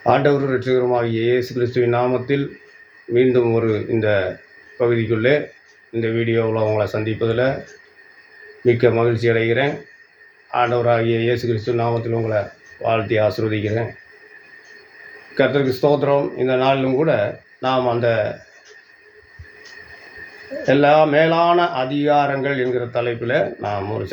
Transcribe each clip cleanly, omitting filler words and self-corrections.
ஆண்டவர் இரட்சகருமாகிய இயேசு கிறிஸ்துவின் நாமத்தில் மீண்டும் இந்த பகுதிக்குள்ளே இந்த வீடியோவில் உங்களை சந்திப்பதில் மிக்க மகிழ்ச்சி அடைகிறேன். ஆண்டவராகிய இயேசு கிறிஸ்து நாமத்தில் உங்களை வாழ்த்தி ஆசீர்வதிக்கிறேன். கர்த்தருக்கு ஸ்தோத்திரம். இந்த நாளிலும் கூட நாம் அந்த எல்லா மேலான அதிகாரங்கள் என்கிற தலைப்பில் நாம் ஒரு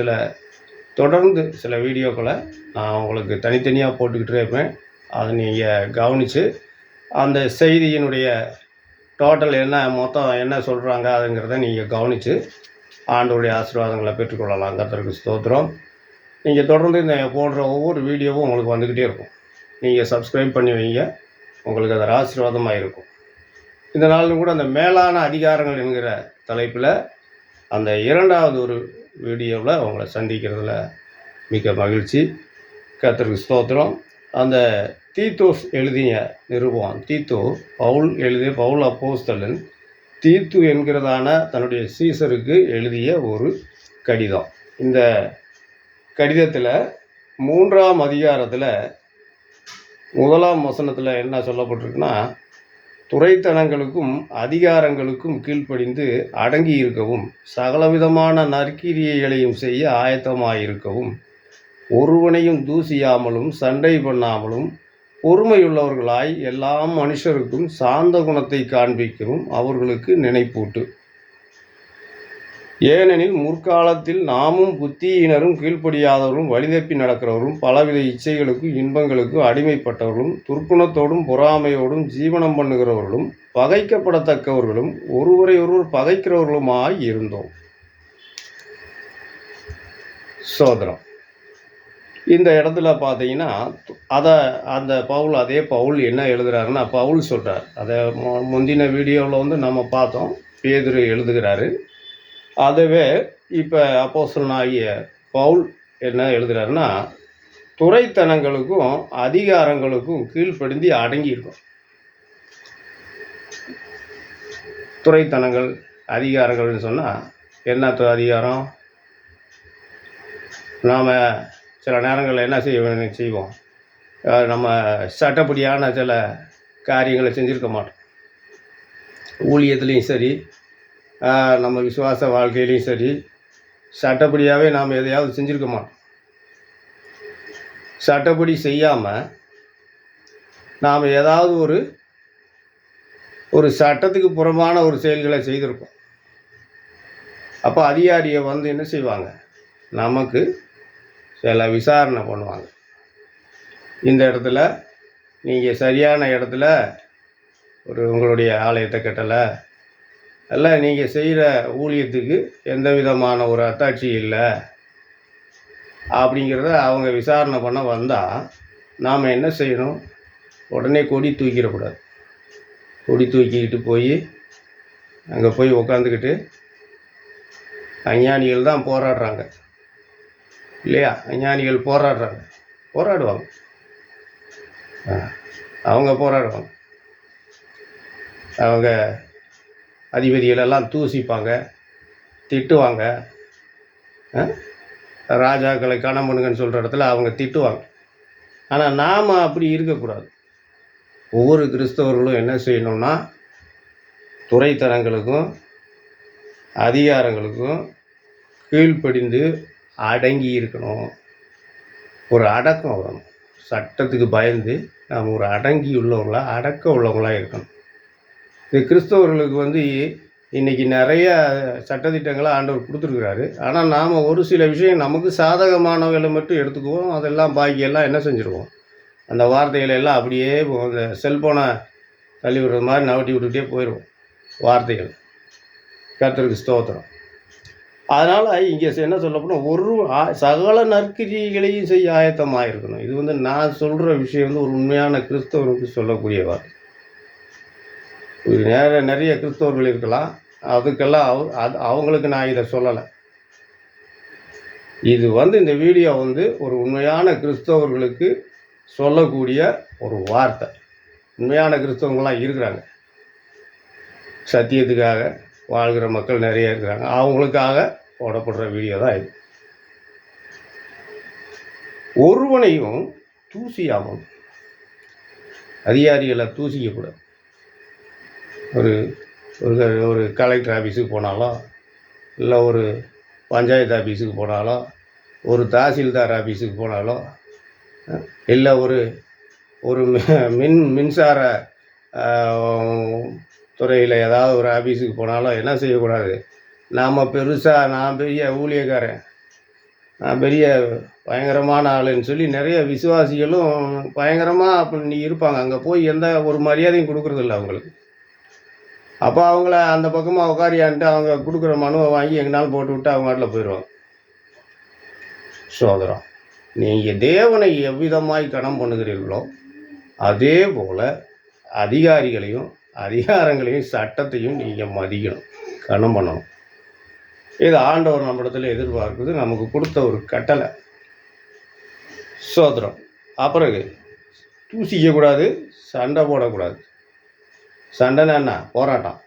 தொடர்ந்து சில வீடியோக்களை நான் உங்களுக்கு தனித்தனியாக போட்டுக்கிட்டே இருப்பேன். அதை நீங்கள் கவனித்து அந்த செய்தியினுடைய டோட்டல் மொத்தம் என்ன சொல்கிறாங்க அதுங்கிறத நீங்கள் கவனித்து ஆண்டவருடைய ஆசீர்வாதங்களை பெற்றுக்கொள்ளலாம். கர்த்தருக்கு ஸ்தோத்திரம். நீங்கள் தொடர்ந்து இந்த போடுற ஒவ்வொரு வீடியோவும் உங்களுக்கு வந்துக்கிட்டே இருக்கும். நீங்கள் சப்ஸ்கிரைப் பண்ணி வைங்க, உங்களுக்கு அது ஆசீர்வாதமாக இருக்கும். இந்த நாளிலும் கூட அந்த மேலான அதிகாரங்கள் என்கிற தலைப்பில் அந்த இரண்டாவது ஒரு வீடியோவில் உங்களை சந்திக்கிறதுல மிக்க மகிழ்ச்சி. கர்த்தருக்கு ஸ்தோத்திரம். அந்த தீத்தோஸ் எழுதிய நிருபம், பவுல் அப்போஸ்தலன் தீத்து என்கிறதான தன்னுடைய சீசருக்கு எழுதிய ஒரு கடிதம். இந்த கடிதத்தில் 3ஆம் அதிகாரத்தில் 1ஆம் வசனத்தில் என்ன சொல்லப்பட்டிருக்குன்னா, துரைத்தனங்களுக்கும் அதிகாரங்களுக்கும் கீழ்ப்படிந்து அடங்கி இருக்கவும், சகலவிதமான நற்கிரியைகளையும் செய்ய ஆயத்தமாயிருக்கவும், ஒருவனையும் தூசியாமலும் சண்டை பண்ணாமலும் பொறுமையுள்ளவர்களாய் எல்லா மனுஷருக்கும் சாந்த குணத்தை காண்பிக்கவும் அவர்களுக்கு நினைப்பூட்டு. ஏனெனில் முற்காலத்தில் நாமும் புத்தியினரும் கீழ்ப்படியாதவர்களும் வழிதப்பி நடக்கிறவர்களும் பலவித இச்சைகளுக்கும் இன்பங்களுக்கும் அடிமைப்பட்டவர்களும் துர்க்குணத்தோடும் பொறாமையோடும் ஜீவனம் பண்ணுகிறவர்களும் பகைக்கப்படத்தக்கவர்களும் ஒருவரை ஒருவர் பகைக்கிறவர்களுமாய் இருந்தோம். சோதரம். இந்த இடத்துல பார்த்தீங்கன்னா அதே பவுல் என்ன எழுதுகிறாருன்னா, பவுல் சொல்கிறார். அதை முந்தின வீடியோவில் நம்ம பார்த்தோம். பேதுரு எழுதுகிறாரு. அதுவே இப்போ அப்போஸ்தலனாகிய பவுல் என்ன எழுதுகிறாருன்னா, துரைத்தனங்களுக்கும் அதிகாரங்களுக்கும் கீழ்ப்படிந்து அடங்கியிருக்கும். துரைத்தனங்கள் அதிகாரங்கள்னு சொன்னால் என்ன அதிகாரம்? நாம் சில நேரங்களில் என்ன செய்வோம், நம்ம சட்டப்படியான சில காரியங்களை செஞ்சுருக்க மாட்டோம். ஊழியத்துலேயும் சரி, நம்ம விசுவாச வாழ்க்கையிலையும் சரி, சட்டப்படியாகவே நாம் எதையாவது செஞ்சுருக்க மாட்டோம். சட்டப்படி செய்யாமல் நாம் ஏதாவது ஒரு சட்டத்துக்கு புறம்பான ஒரு செயல்களை செய்திருக்கோம். அப்போ அதிகாரியை என்ன செய்வாங்க, நமக்கு சில விசாரணை பண்ணுவாங்க. இந்த இடத்துல நீங்கள் சரியான இடத்துல உங்களுடைய ஆலயத்தை கட்டலை, அல்ல நீங்கள் செய்கிற ஊழியத்துக்கு எந்த விதமான ஒரு அத்தாட்சி இல்லை அப்படிங்கிறத அவங்க விசாரணை பண்ண வந்தால் நாம் என்ன செய்யணும்? உடனே கொடி தூக்கிடக்கூடாது. கொடி தூக்கிக்கிட்டு போய் அங்கே போய் உக்காந்துக்கிட்டு அஞ்ஞானிகள் தான் போராடுறாங்க இல்லையா? அஞ்ஞானிகள் போராடுவாங்க. அவங்க போராடுவாங்க. அவங்க அதிபதிகளெல்லாம் தூசிப்பாங்க, திட்டுவாங்க. ராஜாக்களை கணம் பண்ணுங்கன்னு சொல்கிற இடத்துல அவங்க திட்டுவாங்க. ஆனால் நாம் அப்படி இருக்கக்கூடாது. ஒவ்வொரு கிறிஸ்தவர்களும் என்ன செய்யணும்னா, துரைத்தனங்களுக்கும் அதிகாரங்களுக்கும் கீழ்ப்படிந்து அடங்கி இருக்கணும். ஒரு அடக்கம் வரணும். சட்டத்துக்கு பயந்து நாம் ஒரு அடங்கி உள்ளவங்களாக, அடக்க உள்ளவங்களாக இருக்கணும். இந்த கிறிஸ்தவர்களுக்கு இன்றைக்கி நிறைய சட்டத்திட்டங்களை ஆண்டவர் கொடுத்துருக்குறாரு. ஆனால் நாம் ஒரு சில விஷயம் நமக்கு சாதகமானவர்களை மட்டும் எடுத்துக்குவோம். அதெல்லாம் பாக்கியெல்லாம் என்ன செஞ்சுருவோம், அந்த வார்த்தைகளை எல்லாம் அப்படியே அந்த செல்ஃபோனை தள்ளி விடுற மாதிரி நவட்டி விட்டுக்கிட்டே போயிடுவோம் வார்த்தைகள். கர்த்தருக்கு ஸ்தோத்திரம். அதனால் இங்கே என்ன சொல்லப்போனால் சகல நற்கிரியைகளையும் செய்ய ஆயத்தமாக இருக்கணும். இது நான் சொல்கிற விஷயம் ஒரு உண்மையான கிறிஸ்தவருக்கு சொல்லக்கூடிய வார்த்தை. நிறைய கிறிஸ்தவர்கள் இருக்கலாம், அதுக்கெல்லாம் அவங்களுக்கு நான் இதை சொல்லலை. இது இந்த வீடியோ ஒரு உண்மையான கிறிஸ்தவர்களுக்கு சொல்லக்கூடிய ஒரு வார்த்தை. உண்மையான கிறிஸ்தவங்களாம் இருக்கிறாங்க, சத்தியத்துக்காக வாழ்கிற மக்கள் நிறைய இருக்கிறாங்க. அவங்களுக்காக போடப்படுற வீடியோ தான் இது. ஒருவனையும் தூசியாமல் அதிகாரிகளை தூசிக்கக்கூடாது. ஒரு ஒரு ஒரு கலெக்டர் ஆஃபீஸுக்கு போனாலோ, இல்லை ஒரு பஞ்சாயத்து ஆஃபீஸுக்கு போனாலோ, ஒரு தாசில்தார் ஆஃபீஸுக்கு போனாலோ, இல்லை ஒரு ஒரு மின்சார துறையில் ஏதாவது ஒரு ஆஃபீஸுக்கு போனாலும் என்ன செய்யக்கூடாது, நாம் பெருசாக நான் பெரிய ஊழியக்காரன், நான் பெரிய பயங்கரமான ஆளுன்னு சொல்லி நிறைய விசுவாசிகளும் பயங்கரமாக அப்படி இருப்பாங்க. அங்கே போய் எந்த ஒரு மரியாதையும் கொடுக்குறதில்ல அவங்களுக்கு. அப்போ அவங்கள அந்த பக்கமாக உட்காரியான்ட்டு அவங்க கொடுக்குற மனுவை வாங்கி எங்கனாலும் போட்டு விட்டு அவங்க நாட்டில் போயிடுவாங்க. சோதரம், நீங்கள் தேவனை எவ்விதமாய் கனம் பண்ணுகிறீர்களோ அதே போல் அதிகாரிகளையும் அதிகாரங்களையும் சட்டத்தையும் நீங்கள் மதிக்கணும், கனம் பண்ணணும். இது ஆண்டவர் நம்மிடத்தில் எதிர்பார்க்குது, நமக்கு கொடுத்த ஒரு கட்டளை. சோதரம். அப்புறம் தூசிக்கக்கூடாது, சண்டை போடக்கூடாது. சண்டைன்னா என்ன? போராட்டம்.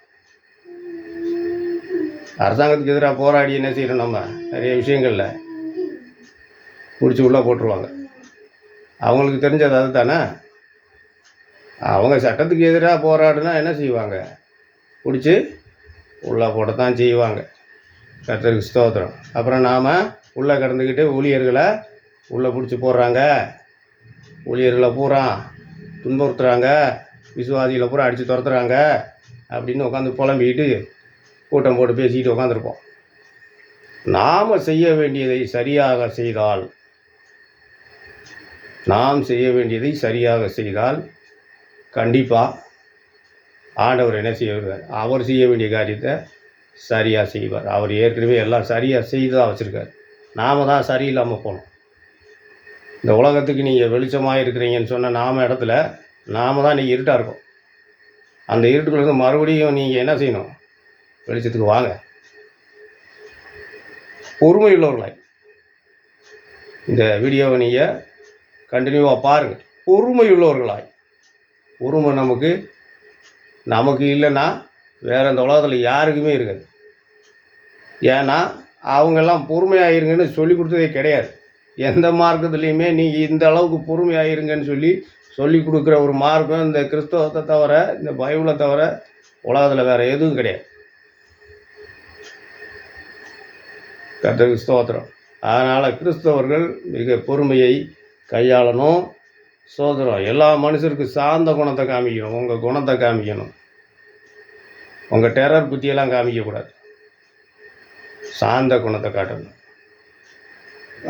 அரசாங்கத்துக்கு எதிராக போராடி என்ன செய்யணும், நம்ம நிறைய விஷயங்களில் பிடிச்சி உள்ளே போட்டுருவாங்க. அவங்களுக்கு தெரிஞ்சது அது தானே. அவங்க சட்டத்துக்கு எதிராக போராடுனா என்ன செய்வாங்க, பிடிச்சி உள்ளே போடத்தான் செய்வாங்க. கர்த்தருக்கு ஸ்தோத்திரம். அப்புறம் நாம் உள்ளே கடந்துக்கிட்டு ஊழியர்களை உள்ளே பிடிச்சி போடுறாங்க, ஊழியர்களை பூரா துன்புறுத்துறாங்க, விசுவாசிகளை பூரா அடித்து துரத்துறாங்க அப்படின்னு உட்காந்து புலம்பிக்கிட்டு கூட்டம் போட்டு பேசிக்கிட்டு உட்காந்துருப்போம். நாம் செய்ய வேண்டியதை சரியாக செய்தால், நாம் செய்ய வேண்டியதை சரியாக செய்தால் கண்டிப்பாக ஆண்டவர் என்ன செய்வார், அவர் செய்ய வேண்டிய காரியத்தை சரியாக செய்வார். அவர் ஏற்கனவே எல்லாம் சரியாக செய்து தான் வச்சுருக்கார். நாம் தான் சரியில்லாமல் போனோம். இந்த உலகத்துக்கு நீங்கள் வெளிச்சமாக இருக்கிறீங்கன்னு சொன்ன நாம இடத்துல நாம் தான் நீங்கள் இருட்டாக இருக்கோம். அந்த இருட்டுக்குள்ளேருந்து மறுபடியும் நீங்கள் என்ன செய்யணும், வெளிச்சத்துக்கு வாங்க. பொறுமை உள்ளவர்களாய் இந்த வீடியோவை நீங்கள் கண்டினியூவாக பாருங்கள். பொறுமை உள்ளவர்களாய். பொறுமை நமக்கு இல்லைன்னா வேறு இந்த உலகத்தில் யாருக்குமே இருக்காது. ஏன்னா அவங்கெல்லாம் பொறுமையாயிருங்கன்னு சொல்லி கொடுத்ததே கிடையாது. எந்த மார்க்கத்துலேயுமே நீங்கள் இந்த அளவுக்கு பொறுமையாயிருங்கன்னு சொல்லி கொடுக்குற ஒரு மார்க்கம் இந்த கிறிஸ்தவத்தை தவிர, இந்த பைபிளை தவிர உலகத்தில் வேறு எதுவும் கிடையாது. கர்த்தருக்கு ஸ்தோத்திரம். அதனால் கிறிஸ்தவர்கள் மிக பொறுமையை கையாளணும். சோதரம், எல்லா மனுஷருக்கும் சார்ந்த குணத்தை காமிக்கணும். உங்கள் குணத்தை காமிக்கணும். உங்கள் டெரர் புத்தியெல்லாம் காமிக்கக்கூடாது. சார்ந்த குணத்தை காட்டணும்.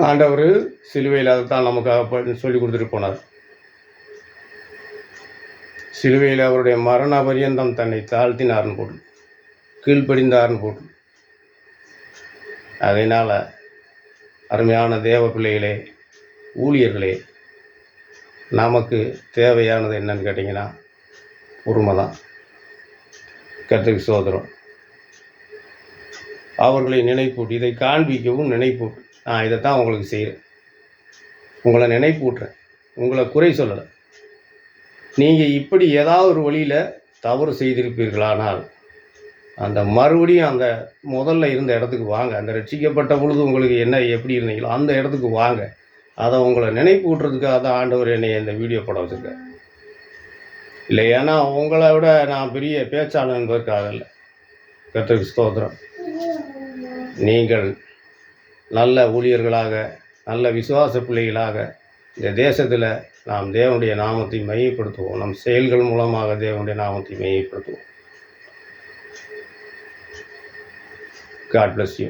ஆண்டவர் சிலுவையில் அதைத்தான் நமக்காக சொல்லி கொடுத்துட்டு போனார். சிலுவையில் அவருடைய மரண பரியந்தம் தன்னை தாழ்த்தினார்னு போட்டு, கீழ்ப்படிந்தார்னு போட்டு. அதனால் அருமையான தேவ பிள்ளைகளே, ஊழியர்களே, நமக்கு தேவையானது என்னன்னு கேட்டிங்கன்னா பொறுமை தான். கர்த்தருக்கு ஸ்தோத்திரம். அவர்களை நினைப்பூட்டு, இதை காண்பிக்கவும் நினைப்பூட்டு. நான் இதைத்தான் உங்களுக்கு செய்கிறேன், உங்களை நினைப்பூட்டுறேன், உங்களை குறை சொல்லலை. நீங்கள் இப்படி ஏதாவது ஒரு வழியில் தவறு செய்திருப்பீர்களானால் அந்த மறுபடியும் அந்த முதல்ல இருந்த இடத்துக்கு வாங்க. அந்த ரட்சிக்கப்பட்ட பொழுது உங்களுக்கு என்ன எப்படி இருந்தீங்களோ அந்த இடத்துக்கு வாங்க. அதை உங்களை நினைப்பூட்டுறதுக்காக தான் ஆண்டவர் என்னை இந்த வீடியோ படம் வச்சுருக்கார். இல்லை ஏன்னா உங்களை விட நான் பெரிய பேச்சாளர் என்பதற்காக இல்லை. கர்த்தருக்கு ஸ்தோத்திரம். நீங்கள் நல்ல ஊழியர்களாக, நல்ல விசுவாச பிள்ளைகளாக இந்த தேசத்தில் நாம் தேவனுடைய நாமத்தை மையப்படுத்துவோம். நம் செயல்கள் மூலமாக தேவனுடைய நாமத்தை மையப்படுத்துவோம். God bless you.